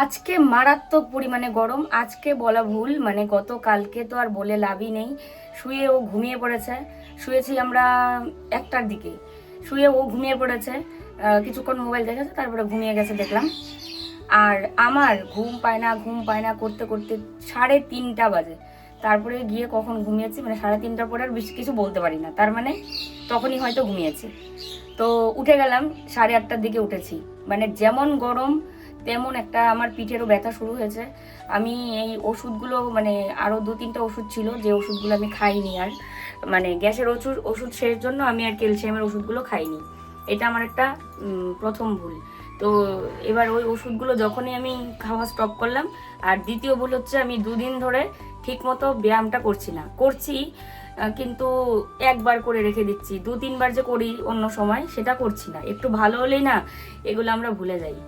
আজকে মারাত্মক পরিমাণে গরম। আজকে বলা ভুল, মানে গতকালকে তো আর বলে লাভই নেই। শুয়ে ও ঘুমিয়ে পড়েছে। শুয়েছি আমরা 1টার দিকে, শুয়ে ও ঘুমিয়ে পড়েছে। কিছুক্ষণ মোবাইল দেখেছে, তারপরে ঘুমিয়ে গেছে দেখলাম। আর আমার ঘুম পায় না করতে করতে 3:30 বাজে। তারপরে গিয়ে কখন ঘুমিয়েছি, মানে 3:30টার পরে আর বেশি কিছু বলতে পারি না, তার মানে তখনই হয়তো ঘুমিয়েছি। তো উঠে গেলাম, 8:30টার দিকে উঠেছি। মানে যেমন গরম তেমন একটা আমার পিঠেরও ব্যথা শুরু হয়েছে। আমি এই ওষুধগুলো, মানে আরও 2-3টা ওষুধ ছিল, যে ওষুধগুলো আমি খাইনি আর, মানে গ্যাসের ওষুধ শেষ জন্য আমি আর ক্যালসিয়ামের ওষুধগুলো খাইনি। এটা আমার একটা প্রথম ভুল। তো এবার ওই ওষুধগুলো যখনই আমি খাওয়া স্টপ করলাম, আর দ্বিতীয় ভুল হচ্ছে আমি 2 দিন ধরে ঠিকমতো ব্যায়ামটা করছি না। করছি কিন্তু একবার করে রেখে দিচ্ছি, 2-3বার যে করি অন্য সময় সেটা করছি না। একটু ভালো হলেই না এগুলো আমরা ভুলে যাই।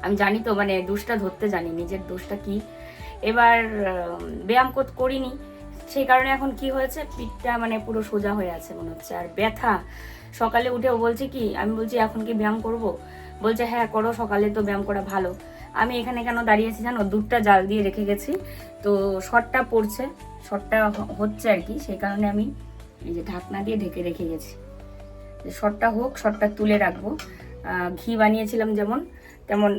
আমি জানি তো, মানে দোষটা ধরতে জানি নিজের দোষটা কি। এবার ব্যায়াম করিনি, সেই কারণে এখন কি হয়েছে, পিঠটা মানে পুরো সোজা হয়ে আছে মনে হচ্ছে, আর ব্যথা। সকালে উঠে ও বলছে কি, আমি বলছি এখন কি ব্যায়াম করব? বলছে হ্যাঁ করো, সকালে তো ব্যায়াম করা ভালো। আমি এখানে কেন দাঁড়িয়েছি জানো, দুধটা জাল দিয়ে রেখে গেছি, তো শর্টটা পড়ছে, শর্টটা হচ্ছে আর কি, সেই কারণে আমি এই যে ঢাকনা দিয়ে ঢেকে রেখে গেছি। শর্টটা হোক, শর্টটা তুলে রাখবো। ঘি বানিয়েছিলাম যেমন, তেমন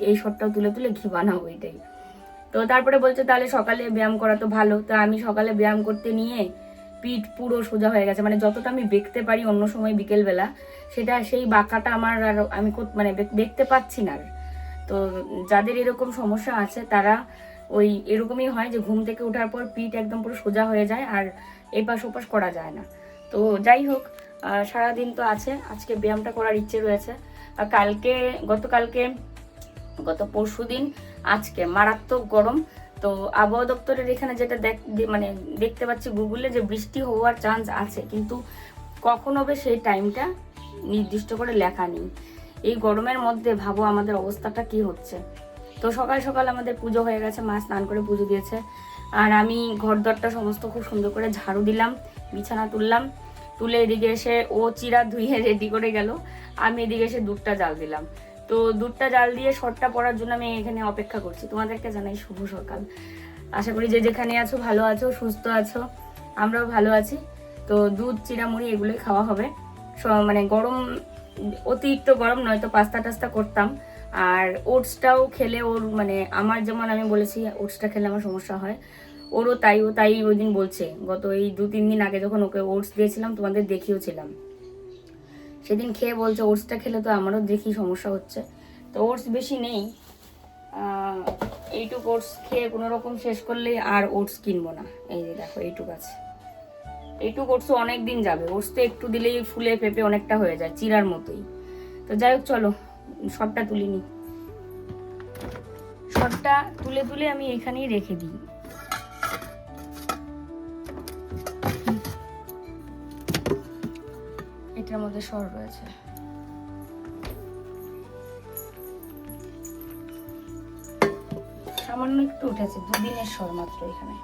এই শর্টটাও তুলে তুলে ঘি বানাবো, এটাই। তো তারপরে বলছে তাহলে সকালে ব্যায়াম করা তো ভালো। তো আমি সকালে ব্যায়াম করতে নিয়ে পিঠ পুরো সোজা হয়ে গেছে, মানে যতটা আমি বেঁকতে পারি অন্য সময় বিকেলবেলা, সেটা সেই বাঁকাটা আমার আর আমি মানে বেঁকতে পারছি না আর। তো যাদের এরকম সমস্যা আছে তারা ওই এরকমই হয়, যে ঘুম থেকে ওঠার পর পিঠ একদম পুরো সোজা হয়ে যায় আর এপাশ ওপাশ করা যায় না। তো যাই হোক, সারাদিন তো আছে, আজকে ব্যায়ামটা করার ইচ্ছে রয়েছে। আর গত পরশুদিন আজকে মারাত্মক গরম। তো আবহাওয়া দপ্তরের এখানে যেটা মানে দেখতে পাচ্ছি গুগলে, যে বৃষ্টি হওয়ার চান্স আছে, কিন্তু কখন হবে সেই টাইমটা নির্দিষ্ট করে লেখা নেই। এই গরমের মধ্যে ভাবো আমাদের অবস্থাটা কি হচ্ছে। তো সকাল সকাল আমাদের পুজো হয়ে গেছে, মা স্নান করে পুজো দিয়েছে, আর আমি ঘরদরটা সমস্ত খুব সুন্দর করে ঝাড়ু দিলাম, বিছানা তুললাম। তুলে এদিকে এসে ও চিরা ধুইয়ে রেডি করে গেল, আমি এদিকে এসে দুধটা জাল দিলাম। তো দুধটা জাল দিয়ে শর্টটা পড়ার জন্য আমি এখানে অপেক্ষা করছি। তোমাদেরকে জানাই শুভ সকাল। আশা করি যে যেখানে আছো ভালো আছো, সুস্থ আছো, আমরাও ভালো আছি। তো দুধ, চিড়ামুড়ি এগুলোই খাওয়া হবে। মানে গরম, অতিরিক্ত গরম নয়তো পাস্তা টাস্তা করতাম। আর ওটসটাও খেলে ওর, মানে আমার যেমন আমি বলেছি ওটসটা খেলে আমার সমস্যা হয়, ওরও তাই। ও তাই ওই দিন বলছে, গত এই 2-3 দিন আগে যখন ওকে ওটস দিয়েছিলাম, তোমাদের দেখিয়েছিলাম, সেদিন খেয়ে বলছে ওটসটা খেলে তো আমারও দেখি সমস্যা হচ্ছে। তো ওটস বেশি নেই, এইটুক ওটস খেয়ে কোনো রকম শেষ করলেই আর ওটস কিনবো না। এই যে দেখো এইটুক আছে, এইটুক ওটস অনেক দিন যাবে। ওটস তো একটু দিলেই ফুলে পেঁপে অনেকটা হয়ে যায়, চিরার মতোই। তো যাই হোক চলো, শর্টটা তুলে নিই। শর্টটা তুলে তুলে আমি এখানেই রেখে দিই। এটার মধ্যে সর রয়েছে। সামান্য একটু উঠেছে, 2 দিনের সর মাত্র। এখানে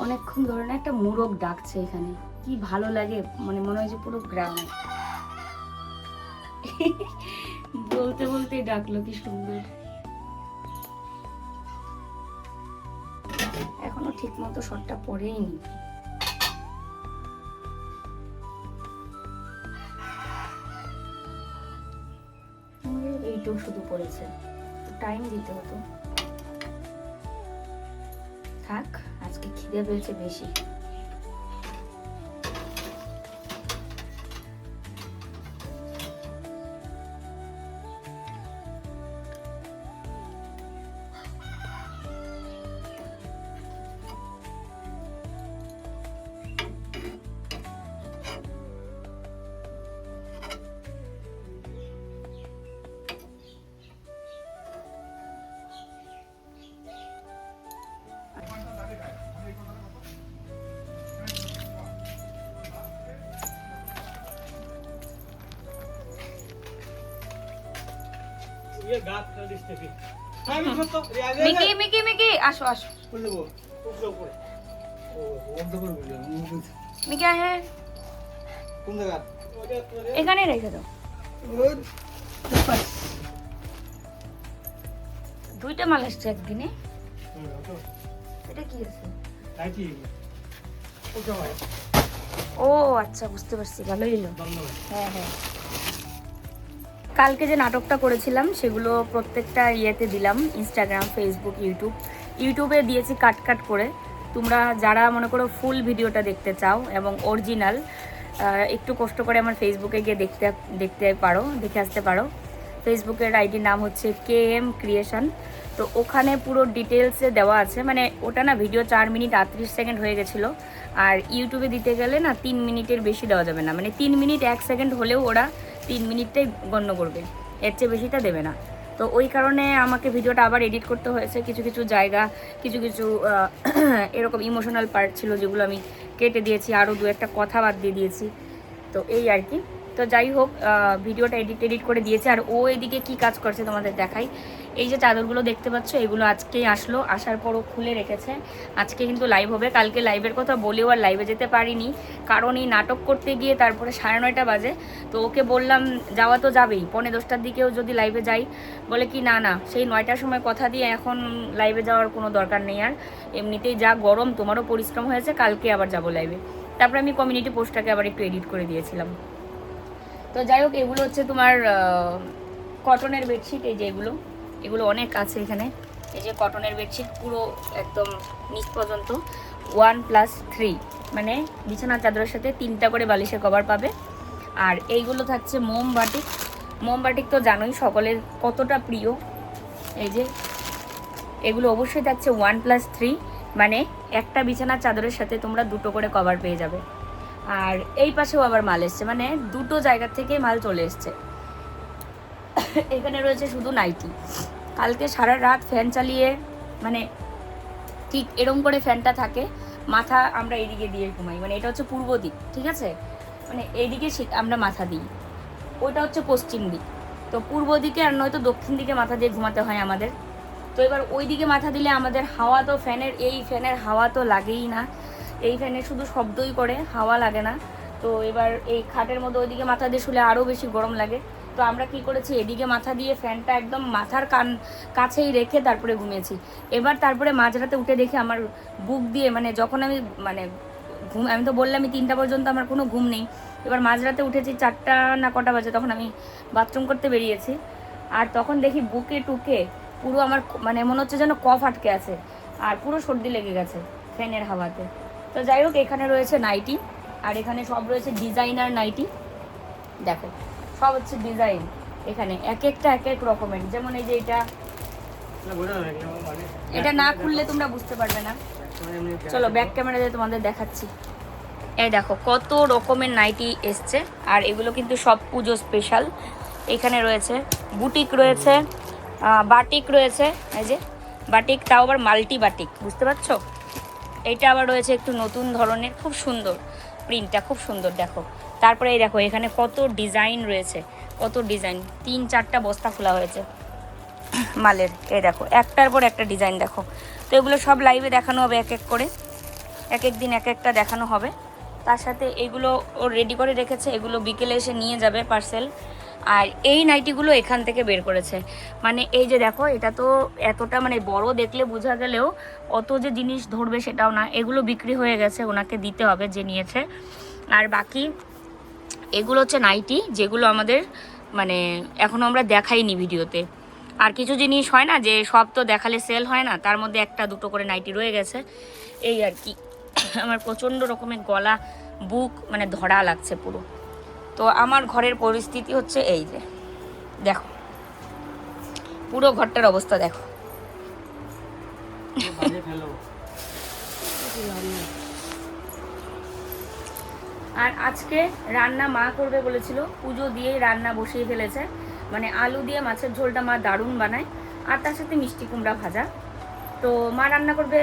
অনেকক্ষণ ধরে না একটা মোরগ ডাকছে এখানে, কি ভালো লাগে, মানে মনে হয় যে পুরো গ্রামে বলতে বলতেই ডাকলো, কি সুন্দর। এখনো ঠিক মতো শর্টটা পরেই নি। এইটাও শুধু পড়েছে, টাইম দিতে হতো। থাক, আজকে খিদে পেয়েছে বেশি। মিকি মিকি মিকি, আসো আসো। মিকি হ্যাঁ, এখানে রেখে দাও। দুইটা মাল আসছে একদিনে। এটা কি আছে? ও আচ্ছা, বুঝতে পারছি, ভালোই হলো। হ্যাঁ হ্যাঁ, কালকে যে নাটকটা করেছিলাম সেগুলো প্রত্যেকটা ইয়েতে দিলাম, ইনস্টাগ্রাম, ফেসবুক, ইউটিউবে দিয়েছি কাট কাট করে। তোমরা যারা মনে করো ফুল ভিডিওটা দেখতে চাও এবং অরিজিনাল, একটু কষ্ট করে আমার ফেসবুকে গিয়ে দেখতে পারো, দেখে আসতে পারো। ফেসবুকের আইডির নাম হচ্ছে KM ক্রিয়েশন। তো ওখানে পুরো ডিটেলসে দেওয়া আছে, মানে ওটা না ভিডিও 4 মিনিট 38 সেকেন্ড হয়ে গেছিলো। আর ইউটিউবে দিতে গেলে না 3 মিনিটের বেশি দেওয়া যাবে না, মানে 3 মিনিট 1 সেকেন্ড হলেও ওরা 3 মিনিটটাই গণ্য করবে, এর চেয়ে বেশিটা দেবে না। তো ওই কারণে আমাকে ভিডিওটা আবার এডিট করতে হয়েছে। কিছু কিছু জায়গা, কিছু কিছু এরকম ইমোশনাল পার্ট ছিল যেগুলো আমি কেটে দিয়েছি, আরও 2-1টা কথা বাদ দিয়ে দিয়েছি। তো এই আর কি। তো যাই হোক, ভিডিওটা এডিট করে দিয়েছে। আর ও এদিকে কি কাজ করছে তোমাদের দেখাই। এই যে চাদরগুলো দেখতে পাচ্ছ, এগুলো আজকেই আসলো, আসার পরও খুলে রেখেছে। আজকে কিন্তু লাইভ হবে। কালকে লাইভের কথা বলেও আর লাইভে যেতে পারিনি, কারণ এই নাটক করতে গিয়ে তারপরে 9:30 বাজে। তো ওকে বললাম যাওয়া তো যাবেই, 9:45-10টার দিকেও যদি লাইভে যাই, বলে কি না না, সেই 9টার সময় কথা দিয়ে এখন লাইভে যাওয়ার কোনো দরকার নেই। আর এমনিতেই যা গরম, তোমারও পরিশ্রম হয়েছে, কালকে আবার যাবো লাইভে। তারপরে আমি কমিউনিটি পোস্টটাকে আবার একটু এডিট করে দিয়েছিলাম। তো যাই হোক, এগুলো হচ্ছে তোমার কটনের বেডশিট। এই যে এগুলো অনেক আছে এখানে। এই যে কটনের বেডশিট, পুরো একদম নিচ পর্যন্ত 1+3, মানে বিছানার চাদরের সাথে 3টা করে বালিশের কভার পাবে। আর এইগুলো থাকছে মোমবাটিক তো জানোই সকলের কতটা প্রিয়। এই যে এগুলো অবশ্যই থাকছে 1+3, মানে একটা বিছানার চাদরের সাথে তোমরা 2টো করে কভার পেয়ে যাবে। আর এই পাশেও আবার মাল এসছে, মানে 2টো জায়গা থেকে মাল চলে এসছে। এখানে রয়েছে শুধু নাইটি। কালকে সারা রাত ফ্যান চালিয়ে, মানে ঠিক এরম করে ফ্যানটা থাকে, মাথা আমরা এইদিকে দিয়ে ঘুমাই, মানে এটা হচ্ছে পূর্ব দিক, ঠিক আছে, মানে এইদিকে আমরা মাথা দিই, ওইটা হচ্ছে পশ্চিম দিক। তো পূর্ব দিকে আর নয়তো দক্ষিণ দিকে মাথা দিয়ে ঘুমাতে হয় আমাদের। তো এবার ওই দিকে মাথা দিলে আমাদের হাওয়া তো ফ্যানের হাওয়া তো লাগেই না, এই ফ্যানের শুধু শব্দই করে, হাওয়া লাগে না। তো এবার এই খাটের মধ্যে ওইদিকে মাথা দিয়ে শুলে আরও বেশি গরম লাগে। তো আমরা কি করেছি, এদিকে মাথা দিয়ে ফ্যানটা একদম মাথার কাছেই রেখে তারপরে ঘুমিয়েছি। তারপরে মাঝরাতে উঠে দেখি আমার বুক দিয়ে, মানে যখন আমি আমি তো বললাম 3টা পর্যন্ত আমার কোনো ঘুম নেই। এবার মাঝরাতে উঠেছি 4টা না কটা বাজে, তখন আমি বাথরুম করতে বেরিয়েছি। আর তখন দেখি বুকে টুকে পুরো আমার, মানে মনে হচ্ছে যেন কফ আটকে আছে, আর পুরো সর্দি লেগে গেছে ফ্যানের হাওয়াতে। তো যাই হোক, এখানে রয়েছে নাইটি, আর এখানে সব রয়েছে ডিজাইনার নাইটি। দেখো সব হচ্ছে ডিজাইন, এখানে এক একটা এক এক রকমের। যেমন এই যে এটা না খুললে তোমরা বুঝতে পারবে না। চলো ব্যাক ক্যামেরা দিয়ে তোমাদের দেখাচ্ছি। এই দেখো কত রকমের নাইটি এসছে, আর এগুলো কিন্তু সব পুজো স্পেশাল। এখানে রয়েছে বুটিক, রয়েছে বাটিক, রয়েছে এই যে বাটিক, তাও আবার মাল্টি বাটিক, বুঝতে পারছো। এইটা আবার রয়েছে একটু নতুন ধরনের, খুব সুন্দর প্রিন্টটা, খুব সুন্দর দেখো। তারপরে এই দেখো এখানে কত ডিজাইন রয়েছে, কত ডিজাইন, 3-4টা বস্তা খোলা হয়েছে মালের। এই দেখো একটার পর একটা ডিজাইন দেখো। তো এগুলো সব লাইভে দেখানো হবে এক এক করে, এক এক দিন এক একটা দেখানো হবে। তার সাথে এগুলো ও রেডি করে রেখেছে, এগুলো বিকেলে এসে নিয়ে যাবে পার্সেল। আর এই নাইটিগুলো এখান থেকে বের করেছে, মানে এই যে দেখো, এটা তো এতটা মানে বড়, দেখলে বোঝা গেলেও অত যে জিনিস ধরবে সেটাও না। এগুলো বিক্রি হয়ে গেছে, ওনাকে দিতে হবে যে নিয়েছে। আর বাকি এগুলো হচ্ছে নাইটি, যেগুলো আমাদের মানে এখনও আমরা দেখাইনি ভিডিওতে। আর কিছু জিনিস হয় না যে সব তো দেখালে সেল হয় না, তার মধ্যে 1-2 করে নাইটি রয়ে গেছে, এই আর কি। আমার প্রচণ্ড রকমের গলা, বুক মানে ধরা লাগছে পুরো। তো আমার ঘরের পরিস্থিতি হচ্ছে এই যে দেখো, পুরো ঘরটার অবস্থা দেখো। আর আজকে রান্না মা করবে বলেছিল, পুজো দিয়েই রান্না বসিয়ে ফেলেছে, মানে আলু দিয়ে মাছের ঝোলটা মা দারুণ বানায়, আর তার সাথে মিষ্টি কুমড়া ভাজা। তো মা রান্না করবে,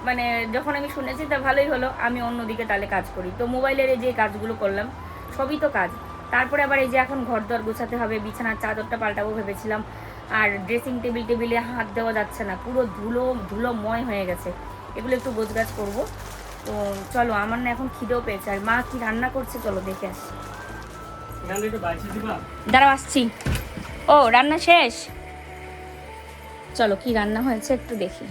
মানে যখন আমি শুনেছি তা ভালোই হলো। আমি অন্যদিকে তাহলে কাজ করি, তো মোবাইলের এই যে কাজগুলো করলাম, সবই তো কাজ। তারপরে আবার এই যে এখন ঘর দর গোছাতে হবে, বিছানার চাদরটা পাল্টাবো ভেবেছিলাম। আর ড্রেসিং টেবিলে হাত দেওয়া যাচ্ছে না, পুরো ধুলোময় হয়ে গেছে, এগুলো একটু গোছগাছ করবো। তো চলো, আমার না এখন খিদেও পেয়েছে, আর মা কি রান্না করছে চলো দেখে আসি। দাঁড়াও আসছি। ও রান্না শেষ? চলো কি রান্না হয়েছে একটু দেখি।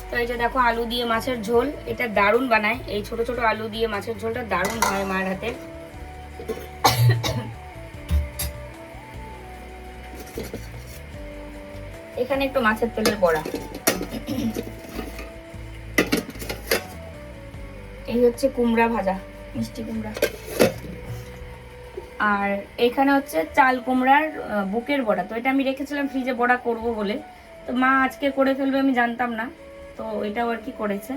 তো এই যে দেখো আলু দিয়ে মাছের ঝোল, এটা দারুণ বানায়, এই ছোট ছোট আলু দিয়ে মাছের ঝোলটা দারুণ হয় মায়ের হাতে। এখানে একটু মাছের তেলের বড়া, এই হচ্ছে কুমড়া ভাজা, মিষ্টি কুমড়া, আর এখানে হচ্ছে চাল কুমড়ার বুকের বড়া। তো এটা আমি রেখেছিলাম ফ্রিজে বড়া করব বলে, তো মা আজকে করে ফেলবে আমি জানতাম না, তো এটাও আর কি করেছে।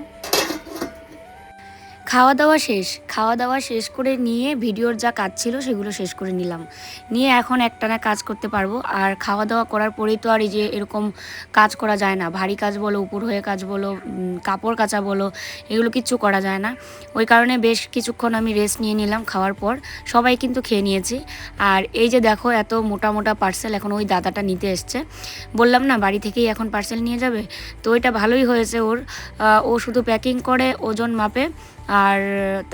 খাওয়া দাওয়া শেষ করে নিয়ে ভিডিওর যা কাজ ছিল সেগুলো শেষ করে নিলাম, নিয়ে এখন একটানা কাজ করতে পারবো। আর খাওয়া দাওয়া করার পরেই তো আর এই যে এরকম কাজ করা যায় না, ভারী কাজ বলো, উপর হয়ে কাজ বলো, কাপড় কাচা বলো, এগুলো কিচ্ছু করা যায় না। ওই কারণে বেশ কিছুক্ষণ আমি রেস্ট নিয়ে নিলাম। খাওয়ার পর সবাই কিন্তু খেয়ে নিয়েছি। আর এই যে দেখো এত মোটা মোটা পার্সেল এখন ওই দাদাটা নিতে এসছে, বললাম না বাড়ি থেকেই এখন পার্সেল নিয়ে যাবে, তো এটা ভালোই হয়েছে ওর। ও শুধু প্যাকিং করে ওজন মাপে, আর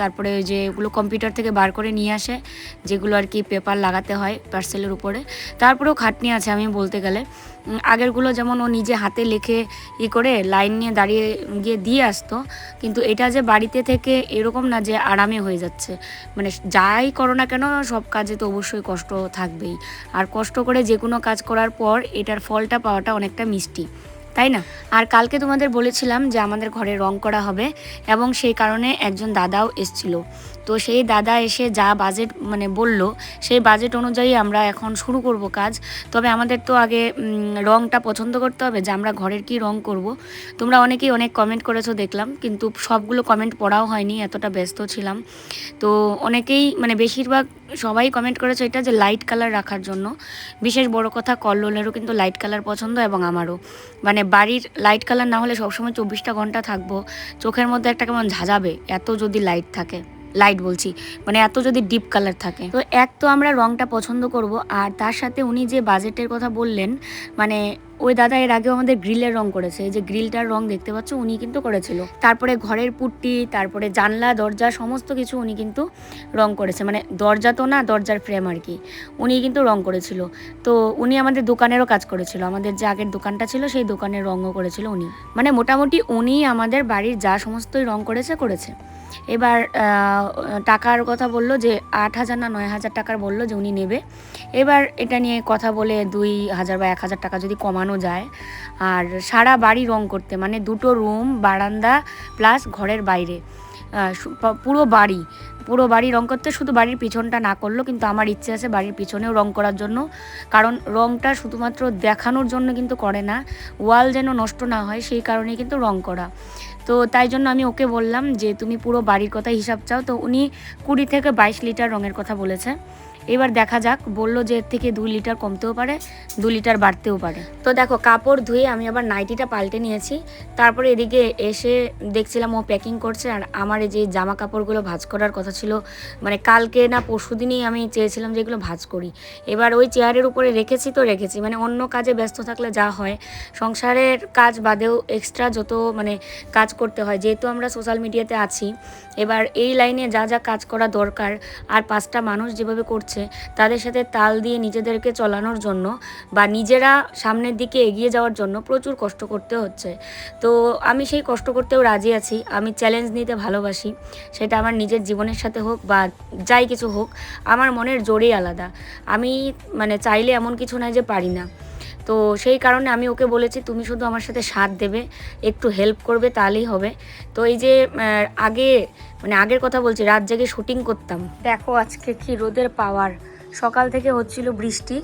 তারপরে ওই যে ওগুলো কম্পিউটার থেকে বার করে নিয়ে আসে, যেগুলো আর কি পেপার লাগাতে হয় পার্সেলের উপরে। তারপরেও খাটনি আছে আমি বলতে গেলে, আগেরগুলো যেমন ও নিজে হাতে লিখে করে লাইন নিয়ে দাঁড়িয়ে গিয়ে দিয়ে আসতো, কিন্তু এটা যে বাড়িতে থেকে এরকম না যে আরামে হয়ে যাচ্ছে। মানে যাই করো না কেন সব কাজে তো অবশ্যই কষ্ট থাকবেই, আর কষ্ট করে যে কোনো কাজ করার পর এটার ফলটা পাওয়াটা অনেকটা মিষ্টি, তাই না? আর কালকে তোমাদের বলেছিলাম যে আমাদের ঘরে রং করা হবে, এবং সেই কারণে একজন দাদাও এসেছিল। তো সেই দাদা এসে যা বাজেট মানে বলল, সেই বাজেট অনুযায়ী আমরা এখন শুরু করব কাজ। তবে আমাদের তো আগে রংটা পছন্দ করতে হবে যে আমরা ঘরের কি রং করব। তোমরা অনেকেই অনেক কমেন্ট করেছো দেখলাম, কিন্তু সবগুলো কমেন্ট পড়াও হয়নি, এতটা ব্যস্ত ছিলাম। তো অনেকেই মানে বেশিরভাগ সবাই কমেন্ট করেছে এটা যে লাইট কালার রাখার জন্য। বিশেষ বড় কথা কল্লোলেরও কিন্তু লাইট কালার পছন্দ, এবং আমারও। মানে বাড়ির লাইট কালার না হলে সবসময় 24টা ঘন্টা থাকবো, চোখের মধ্যে একটা কেমন ঝাঁঝাবে এত যদি লাইট থাকে, লাইট বলছি মানে এত যদি ডিপ কালার থাকে। তো এক তো আমরা রংটা পছন্দ করব, আর তার সাথে উনি যে বাজেটের কথা বললেন, মানে ওই দাদা এর আগেও আমাদের গ্রিলের রং করেছে, এই যে গ্রিলটার রং দেখতে পাচ্ছ উনি কিন্তু করেছিল। তারপরে ঘরের পুট্টি, তারপরে জানলা দরজা সমস্ত কিছু উনি কিন্তু রং করেছে, মানে দরজা তো না, দরজার ফ্রেম আর কি, উনি কিন্তু রং করেছিল। তো উনি আমাদের দোকানেরও কাজ করেছিল, আমাদের যে আগের দোকানটা ছিল সেই দোকানের রঙও করেছিল উনি। মানে মোটামুটি উনি আমাদের বাড়ির যা সমস্তই রং করেছে। এবার টাকার কথা বললো যে 8,000 না 9,000 টাকার বললো যে উনি নেবে। এবার এটা নিয়ে কথা বলে 2,000 বা 1,000 টাকা যদি কমানো যায়, আর সারা বাড়ি রং করতে মানে 2টো রুম, বারান্দা প্লাস ঘরের বাইরে পুরো বাড়ি রং করতে, শুধু বাড়ির পিছনটা না করলো, কিন্তু আমার ইচ্ছে আছে বাড়ির পিছনেও রং করার জন্য। কারণ রংটা শুধুমাত্র দেখানোর জন্য কিন্তু করে না, ওয়াল যেন নষ্ট না হয় সেই কারণেই কিন্তু রং করা। তো তাই জন্য আমি ওকে বললাম যে তুমি পুরো বাড়ির কথা হিসাব চাও, তো উনি 20 থেকে 22 লিটার রঙের কথা বলেছে। এবার দেখা যাক, বললো যে এর থেকে 2 লিটার কমতেও পারে, 2 লিটার বাড়তেও পারে। তো দেখো কাপড় ধুয়ে আমি আবার নাইটিটা পাল্টে নিয়েছি। তারপরে এদিকে এসে দেখছিলাম ও প্যাকিং করছে, আর আমার এই যে জামা কাপড়গুলো ভাঁজ করার কথা ছিল, মানে কালকে না পরশু দিনই আমি চেয়েছিলাম যে এগুলো ভাঁজ করি। এবার ওই চেয়ারের উপরে রেখেছি, মানে অন্য কাজে ব্যস্ত থাকলে যা হয়, সংসারের কাজ বাদেও এক্সট্রা যত মানে কাজ করতে হয়, যেহেতু আমরা সোশ্যাল মিডিয়াতে আছি। এবার এই লাইনে যা যা কাজ করা দরকার, আর 5টা মানুষ যেভাবে করছে তাদের সাথে তাল দিয়ে নিজেদেরকে চলানোর জন্য বা নিজেরা সামনের দিকে এগিয়ে যাওয়ার জন্য প্রচুর কষ্ট করতে হচ্ছে। তো আমি সেই কষ্ট করতেও রাজি আছি, আমি চ্যালেঞ্জ নিতে ভালোবাসি, সেটা আমার নিজের জীবনের সাথে হোক বা যাই কিছু হোক, আমার মনের জোরেই আলাদা। আমি মানে চাইলে এমন কিছু নয় যে পারি না। তো সেই কারণে আমি ওকে বলেছি তুমি শুধু আমার সাথে সাথ দেবে, একটু হেল্প করবে, তাহলেই হবে। তো এই যে আগের কথা বলছি, রাত জেগে শুটিং করতাম, দেখো আজকে কি রোদের পাওয়ার। সকাল থেকে হচ্ছিল বৃষ্টি,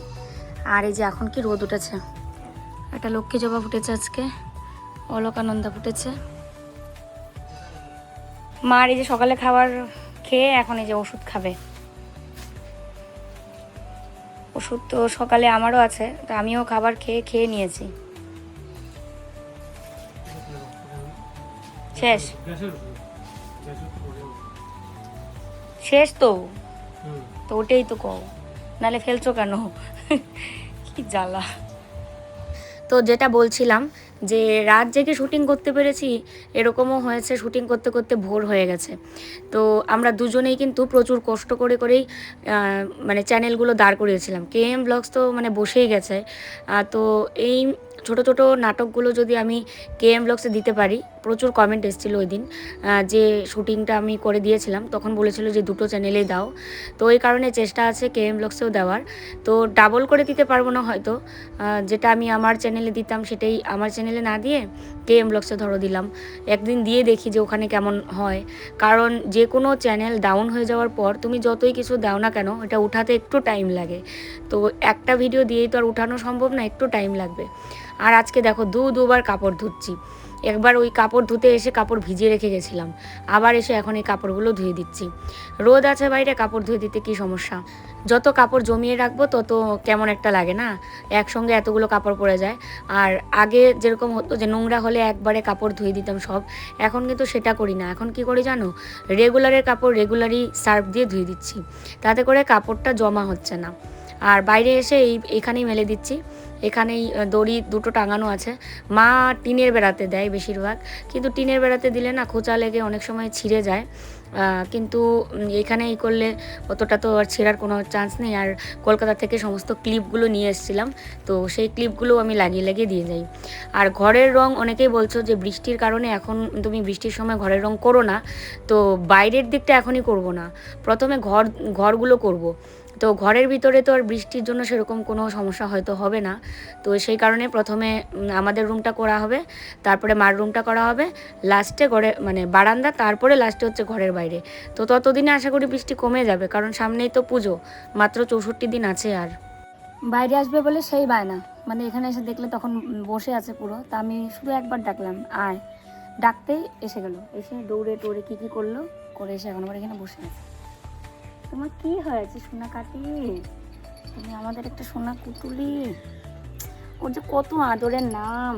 আর এই যে এখন কি রোদ উঠেছে। একটা লক্ষ্মী জবা ফুটেছে আজকে, অলকানন্দা ফুটেছে। মার এই যে সকালে খাবার খেয়ে এখন এই যে ওষুধ খাবে। ওষুধ তো সকালে আমারও আছে, তো আমিও খাবার খেয়ে নিয়েছি। শেষ তো ওটাই তো কও, নাহলে ফেলছো কেন? কি জ্বালা। তো যেটা বলছিলাম, যে রাত জেগে শুটিং করতে পেরেছি, এরকমও হয়েছে শুটিং করতে করতে ভোর হয়ে গেছে। তো আমরা দুজনেই কিন্তু প্রচুর কষ্ট করেই মানে চ্যানেলগুলো দাঁড় করিয়েছিলাম। কেএম ব্লগস তো মানে বসেই গেছে। তো এই ছোট ছোট নাটকগুলো যদি আমি কেএম ব্লগসে দিতে পারি, প্রচুর কমেন্ট এসেছিলো ওই দিন যে শুটিংটা আমি করে দিয়েছিলাম, তখন বলেছিল যে দুটো চ্যানেলেই দাও। তো এই কারণে চেষ্টা আছে কেএম ব্লগসেও দেওয়ার। তো ডাবল করে দিতে পারবো না হয়তো, যেটা আমি আমার চ্যানেলে দিতাম সেটাই আমার চ্যানেলে না দিয়ে কেএম ব্লগসে ধরো দিলাম। একদিন দিয়ে দেখি যে ওখানে কেমন হয়, কারণ যে কোনো চ্যানেল ডাউন হয়ে যাওয়ার পর তুমি যতই কিছু দাও না কেন, এটা উঠাতে একটু টাইম লাগে। তো একটা ভিডিও দিয়েই তো আর উঠানো সম্ভব না, একটু টাইম লাগবে। আর আজকে দেখো দুবার কাপড় ধুচ্ছি। একবার ওই কাপড় ধুতে এসে কাপড় ভিজিয়ে রেখে গেছিলাম, আবার এসে এখন এই কাপড়গুলো ধুয়ে দিচ্ছি। রোদ আছে বাইরে, কাপড় ধুয়ে দিতে কী সমস্যা? যত কাপড় জমিয়ে রাখবো তত কেমন একটা লাগে না, একসঙ্গে এতগুলো কাপড় পরে যায়। আর আগে যেরকম হতো যে নোংরা হলে একবারে কাপড় ধুয়ে দিতাম সব, এখন কিন্তু সেটা করি না। এখন কি করি জানো? রেগুলারের কাপড় রেগুলারই সার্ফ দিয়ে ধুয়ে দিচ্ছি, তাতে করে কাপড়টা জমা হচ্ছে না। আর বাইরে এসে এখানেই মেলে দিচ্ছি। এখানেই দড়ি দুটো টাঙানো আছে। মা টিনের বেড়াতে দেয় বেশিরভাগ, কিন্তু টিনের বেড়াতে দিলে না খোঁচা লেগে অনেক সময় ছিঁড়ে যায়। কিন্তু এখানে এই করলে অতটা তো আর ছেঁড়ার কোনো চান্স নেই। আর কলকাতা থেকে সমস্ত ক্লিপগুলো নিয়ে এসেছিলাম, তো সেই ক্লিপগুলো আমি লাগিয়ে দিয়ে যাই। আর ঘরের রং অনেকেই বলছো যে বৃষ্টির কারণে এখন তুমি বৃষ্টির সময় ঘরের রং করো না, তো বাইরের দিকটা এখনই করব না, প্রথমে ঘরগুলো করব। তো ঘরের ভিতরে তো আর বৃষ্টির জন্য সেরকম কোনো সমস্যা হয়তো হবে না, তো সেই কারণে প্রথমে আমাদের রুমটা করা হবে, তারপরে মার রুমটা করা হবে, লাস্টে ঘরে মানে বারান্দা, তারপরে লাস্টে হচ্ছে ঘরের বাইরে। তো ততদিনে আশা করি বৃষ্টি কমে যাবে, কারণ সামনেই তো পুজো, মাত্র 64 দিন আছে। আর বাইরে আসবে বলে সেই বায়না, মানে এখানে এসে দেখলে তখন বসে আছে পুরো। তা আমি শুধু একবার ডাকলাম আয়, ডাকতেই এসে গেল, এসে দৌড়ে কী করলো করে এসে এখন আবার এখানে বসে আছে। তোমার কি হয়েছে সোনা কাটি? তুমি আমাদের একটা সোনা কুতুলি। ওর যে কত আদরের নাম,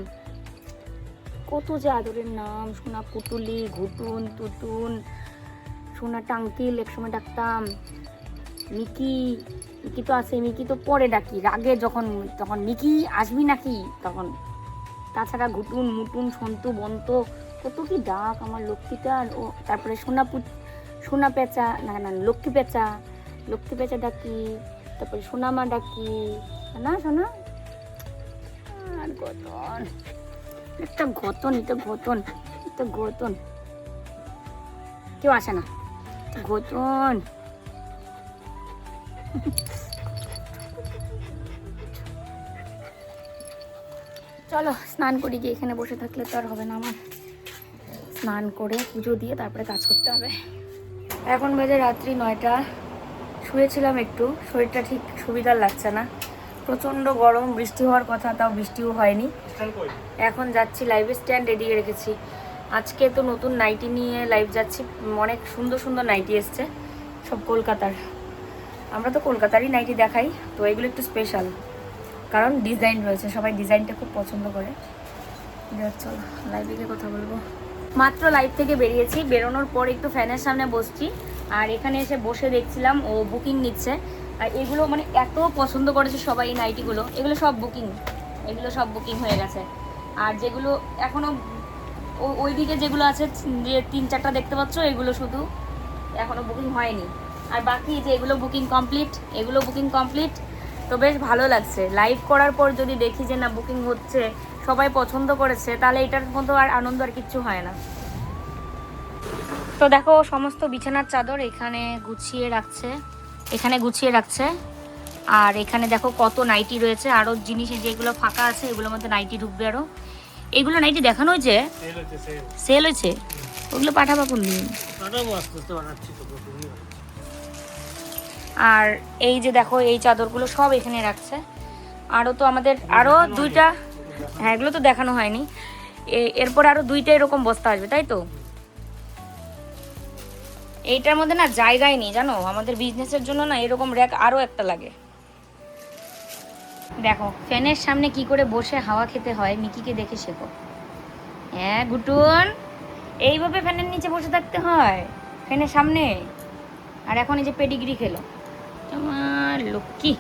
কত যে আদরের নাম, সোনা কুতুলি, ঘুটুন, তুতুন, সোনা টাঙ্কিল একসময় ডাকতাম। মিকি তো আছে, মিকি তো পরে ডাকি রাগে, তখন মিকি আসবি নাকি তখন। তাছাড়া ঘুটুন, মুটুন, সন্তু, বন্ত, কত কি ডাক আমার লক্ষ্মীটার। ও তারপরে সোনা পেঁচা, না লক্ষ্মী পেঁচা ডাকি, তারপরে সোনামা ডাকি না সোনা। আর গতন কেউ আসে না, গতন। চলো স্নান করি গিয়ে, এখানে বসে থাকলে তো আর হবে না আমার। স্নান করে পুজো দিয়ে তারপরে কাজ করতে হবে। এখন বাজে রাত্রি 9টা। শুয়েছিলাম একটু, শরীরটা ঠিক সুবিধার লাগছে না, প্রচণ্ড গরম, বৃষ্টি হওয়ার কথা, তাও বৃষ্টিও হয়নি। এখন যাচ্ছি লাইভে, স্ট্যান্ড রেডি রেখেছি। আজকে তো নতুন নাইটি নিয়ে লাইভ যাচ্ছি, অনেক সুন্দর সুন্দর নাইটি এসছে সব কলকাতার। আমরা তো কলকাতারই নাইটি দেখাই, তো এগুলো একটু স্পেশাল, কারণ ডিজাইন রয়েছে, সবাই ডিজাইনটা খুব পছন্দ করে। চলো লাইভে গিয়ে কথা বলবো। মাত্র লাইভ থেকে বেরিয়েছি, বেরোনোর পর একটু ফ্যানের সামনে বসছি, আর এখানে এসে বসে দেখছিলাম ও বুকিং নিচ্ছে। আর এগুলো মানে এত পছন্দ করেছে সবাই এই নাইটিগুলো, এগুলো সব বুকিং হয়ে গেছে। আর যেগুলো এখনও ওইদিকে যেগুলো আছে, যে 3-4টা দেখতে পাচ্ছ, এগুলো শুধু এখনও বুকিং হয়নি। আর বাকি যে এগুলো বুকিং কমপ্লিট। তো বেশ ভালো লাগছে লাইভ করার পর যদি দেখি যে না বুকিং হচ্ছে, সবাই পছন্দ করেছে, তাহলে এটার মতো আর আনন্দ আর কিচ্ছু হয় না। তো দেখো সমস্ত বিছানার চাদর এখানে গুছিয়ে রাখছে। আর এখানে দেখো কত নাইটি রয়েছে, আরও জিনিস যেগুলো ফাঁকা আছে এগুলোর মধ্যে নাইটি ঢুকবে আরও। এগুলো নাইটি দেখানো হয়েছে, সেল হয়েছে, ওগুলো পাঠাবো কোন দিন? আর এই যে দেখো এই চাদরগুলো সব এখানে রাখছে। আরও তো আমাদের আরও 2টা, হ্যাঁ এগুলো তো দেখানো হয়নি, এরপর আরও 2টা এরকম বস্তা আসবে, তাই তো। এইটার মধ্যে না জায়গায় নেই জানো, আমাদের বিজনেসের জন্য না এরকম র্যাক আরও একটা লাগে। দেখো ফ্যানের সামনে কি করে বসে হাওয়া খেতে হয়, মিকিকে দেখে শেখো। হ্যাঁ গুটুন, এইভাবে ফ্যানের নিচে বসে থাকতে হয়, ফ্যানের সামনে। আর এখন এই যে পেডিগ্রি খেলো আমার লক্ষ্মী।